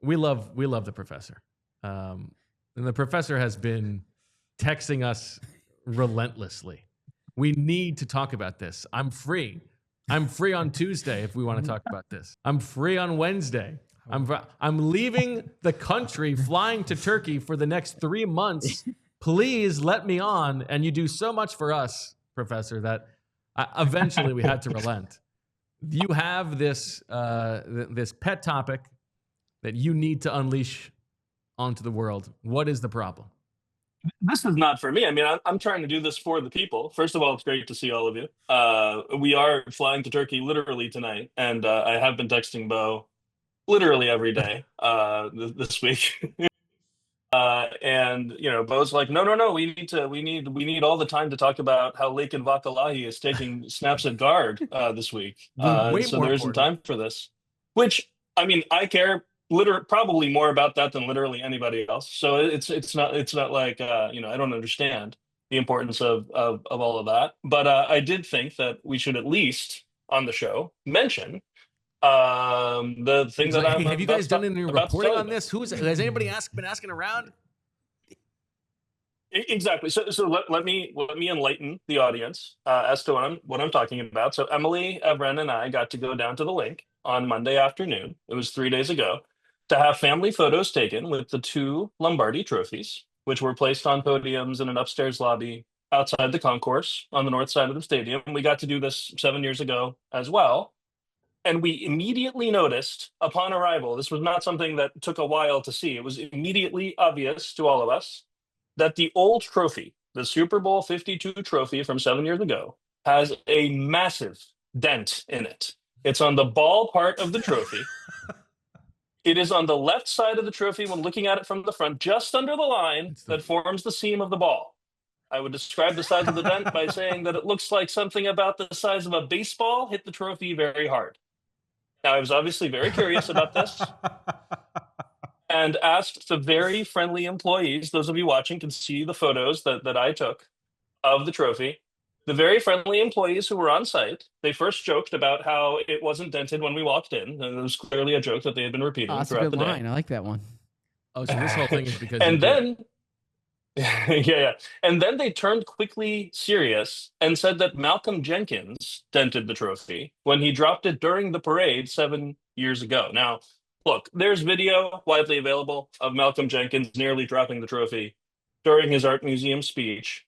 we love the professor. And the professor has been texting us relentlessly. We need to talk about this. I'm free. I'm free on Tuesday if we want to talk about this. I'm free on Wednesday. I'm leaving the country, flying to Turkey for the next 3 months. Please let me on. And you do so much for us, Professor, that eventually we had to relent. You have this this pet topic that you need to unleash onto the world. What is the problem? This is not for me. I mean, I'm trying to do this for the people. First of all, it's great to see all of you. We are flying to Turkey literally tonight, and I have been texting Bo literally every day this week. And Bo's like, no, we need all the time to talk about how Lakin Vakalahi is taking snaps at guard this week. So there isn't time for this. Which, I mean, I care probably more about that than literally anybody else. So it's not like I don't understand the importance of all of that. But I did think that we should at least on the show mention the thing that I'm. Have you guys done any reporting on this? Has anybody been asking around? Exactly. So let me enlighten the audience as to what I'm talking about. So Emily, Evren, and I got to go down to the link on Monday afternoon. It was 3 days ago, to have family photos taken with the 2 Lombardi trophies, which were placed on podiums in an upstairs lobby outside the concourse on the north side of the stadium. We got to do this 7 years ago as well. And we immediately noticed upon arrival, this was not something that took a while to see. It was immediately obvious to all of us that the old trophy, the Super Bowl 52 trophy from 7 years ago, has a massive dent in it. It's on the ball part of the trophy. It is on the left side of the trophy when looking at it from the front, just under the line that forms the seam of the ball. I would describe the size of the dent by saying that it looks like something about the size of a baseball hit the trophy very hard. Now, I was obviously very curious about this and asked the very friendly employees. Those of you watching can see the photos that I took of the trophy. The very friendly employees who were on site, they first joked about how it wasn't dented when we walked in. And it was clearly a joke that they had been repeating throughout the day. Line. I like that one. Oh, so this whole thing is because and then yeah. And then they turned quickly serious and said that Malcolm Jenkins dented the trophy when he dropped it during the parade 7 years ago. Now, look, there's video widely available of Malcolm Jenkins nearly dropping the trophy during his art museum speech.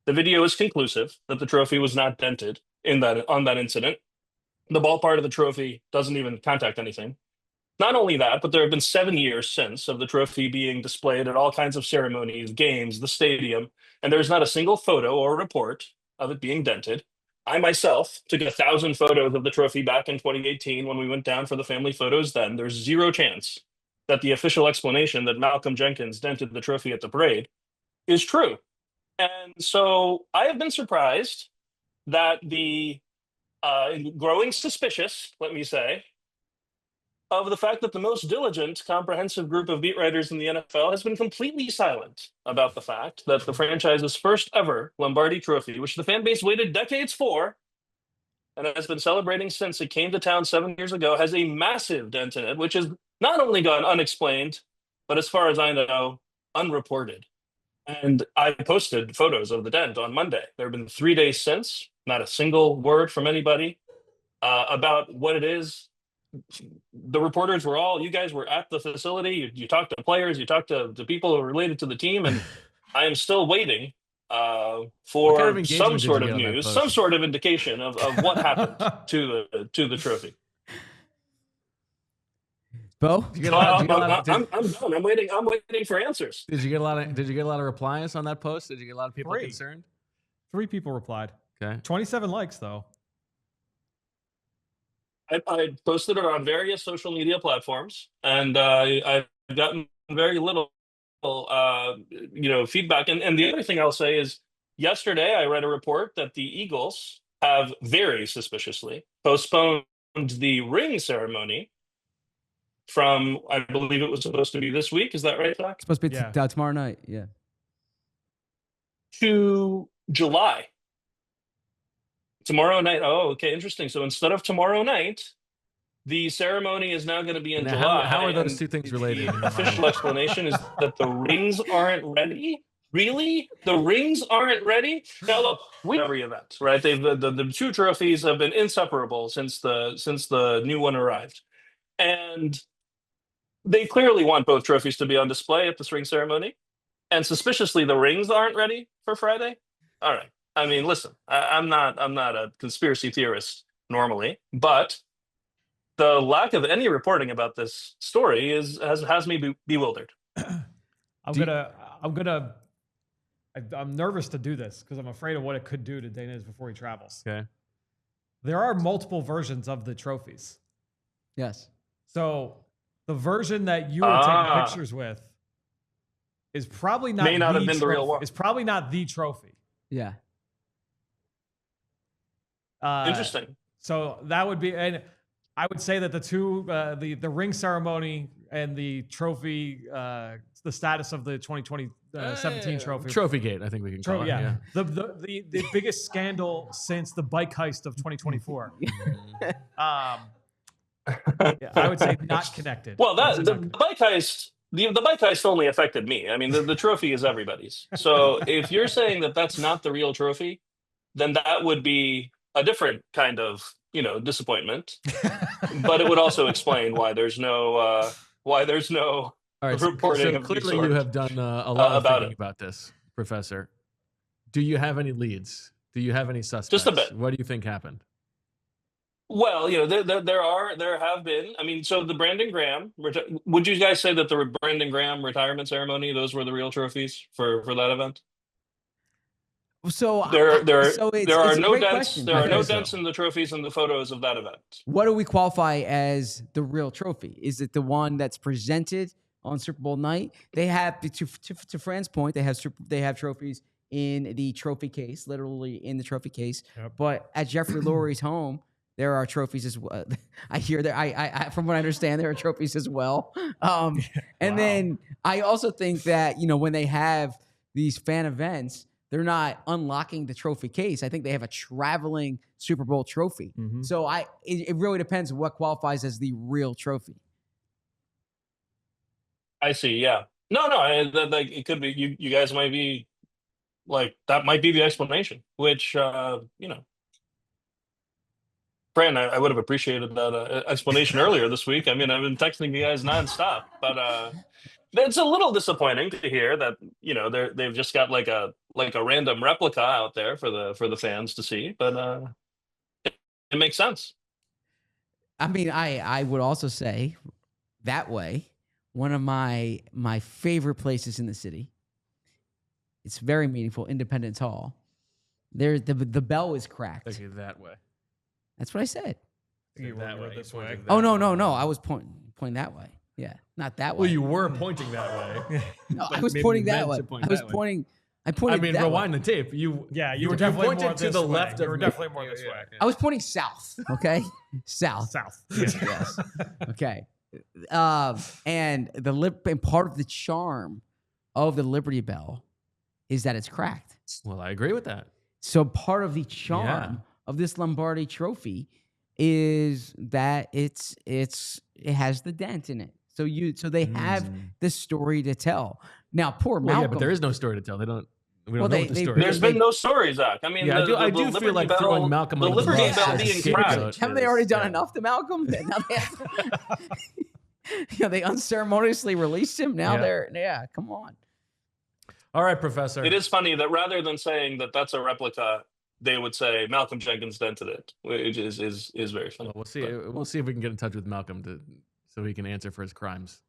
The video is conclusive that the trophy was not dented on that incident. The ball part of the trophy doesn't even contact anything. Not only that, but there have been 7 years since of the trophy being displayed at all kinds of ceremonies, games, the stadium, and there's not a single photo or report of it being dented. I myself took 1,000 photos of the trophy back in 2018 when we went down for the family photos then. There's zero chance that the official explanation that Malcolm Jenkins dented the trophy at the parade is true. And so I have been surprised that the growing suspicious, let me say, of the fact that the most diligent, comprehensive group of beat writers in the NFL has been completely silent about the fact that the franchise's first ever Lombardi Trophy, which the fan base waited decades for, and has been celebrating since it came to town 7 years ago, has a massive dent in it, which has not only gone unexplained, but as far as I know, unreported. And I posted photos of the dent on Monday. There have been 3 days since, not a single word from anybody about what it is. The reporters were you guys were at the facility. You talked to players, you talked to people related to the team, and I am still waiting for some sort of news, some sort of indication of what happened to the trophy. Bo, I'm done. I'm waiting for answers. Did you get a lot of replies on that post? Did you get a lot of people concerned? 3 people replied. Okay. 27 likes though. I posted it on various social media platforms, and I've gotten very little, feedback. And the other thing I'll say is, yesterday I read a report that the Eagles have very suspiciously postponed the ring ceremony from, I believe it was supposed to be this week. Is that right, Zach? It's supposed to be tomorrow night. Yeah. To July. Tomorrow night. Oh, okay, interesting. So instead of tomorrow night, The ceremony is now going to be in Now, July. how are those and two things related? The official explanation is that the rings aren't ready. Really? The rings aren't ready? Now look, every event, right? The two trophies have been inseparable since the new one arrived. And they clearly want both trophies to be on display at this ring ceremony. And suspiciously, the rings aren't ready for Friday. All right. I mean, listen, I'm not a conspiracy theorist normally, but the lack of any reporting about this story has me bewildered. I'm nervous to do this because I'm afraid of what it could do to Deniz before he travels. Okay. There are multiple versions of the trophies. Yes. So the version that you were taking pictures with is probably not May not have been the real one. It's probably not the trophy. Yeah. Interesting. So that would be, and I would say that the two, the ring ceremony and the trophy, the status of the 2017 trophy. Trophygate, I think we can call it. Yeah. The biggest scandal since the bike heist of 2024. I would say not connected. Well, the bike heist. The bike heist only affected me. I mean, the trophy is everybody's. So if you're saying that that's not the real trophy, then that would be a different kind of disappointment. But it would also explain why there's no All right, reporting. So of clearly sort, you have done a lot of about thinking about this, Professor. Do you have any leads? Do you have any suspects? Just a bit. What do you think happened? Well, there have been. I mean, so the Brandon Graham. Would you guys say that the Brandon Graham retirement ceremony, those were the real trophies for that event? So There are it's a no great dents. question. There are no so. dents in the trophies and the photos of that event. What do we qualify as the real trophy? Is it the one that's presented on Super Bowl night? They have, to Fran's point, they have trophies in the trophy case, literally in the trophy case. Yep. But at Jeffrey Lurie's home, there are trophies as well. I hear there. I from what I understand, there are trophies as well. And then I also think that when they have these fan events, they're not unlocking the trophy case. I think they have a traveling Super Bowl trophy. Mhm. So it really depends on what qualifies as the real trophy. I see. Yeah. No. Like it could be. You guys might be like that. Might be the explanation. Which Fran, I would have appreciated that explanation earlier this week. I mean, I've been texting you guys nonstop, but it's a little disappointing to hear that they've just got like a random replica out there for the fans to see. But it makes sense. I mean, I would also say that way, one of my favorite places in the city. It's very meaningful, Independence Hall. There, the bell is cracked. Thank you that way. That's what I said. You That were way. this You way. pointed Oh that no! way. I was pointing that way. Yeah, not that way. Well, you were pointing that way. No, I but was maybe pointing you that meant way. to point I was that way. pointing. I I pointed. mean, that rewind way. the tape. You were definitely pointed more to this the way. left You of were me. definitely more this way. I was pointing south. Okay, south. South. Yes. Okay. And and part of the charm of the Liberty Bell is that it's cracked. Well, I agree with that. So part of the charm of this Lombardi Trophy is that it has the dent in it. So they have the story to tell. Now, poor Well, Malcolm. yeah, but there is no story to tell. We don't Well, know they- what the they- story There's is. been no story, Zach. I mean, Yeah, I do the feel like Liberty throwing Bell- Malcolm the under the Liberty bus Bell as a being scapegoat. cracked. Haven't they already done Yeah. enough to Malcolm? Now they have they unceremoniously released him. Now come on. All right, Professor. It is funny that rather than saying that that's a replica, they would say Malcolm Jenkins dented it, which is very funny. Well, we'll see. But- We'll see if we can get in touch with Malcolm so he can answer for his crimes.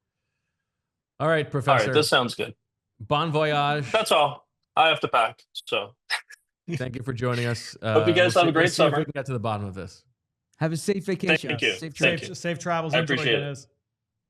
All right, All Professor. right, this sounds good. Bon voyage. That's all. I have to pack. So Thank you for joining us. Hope you guys have a great we'll see if summer. we can get to the bottom of this. Have a safe vacation. Thank you. Safe Thank trip. you. Safe travels. I Enjoy, appreciate it. Deniz.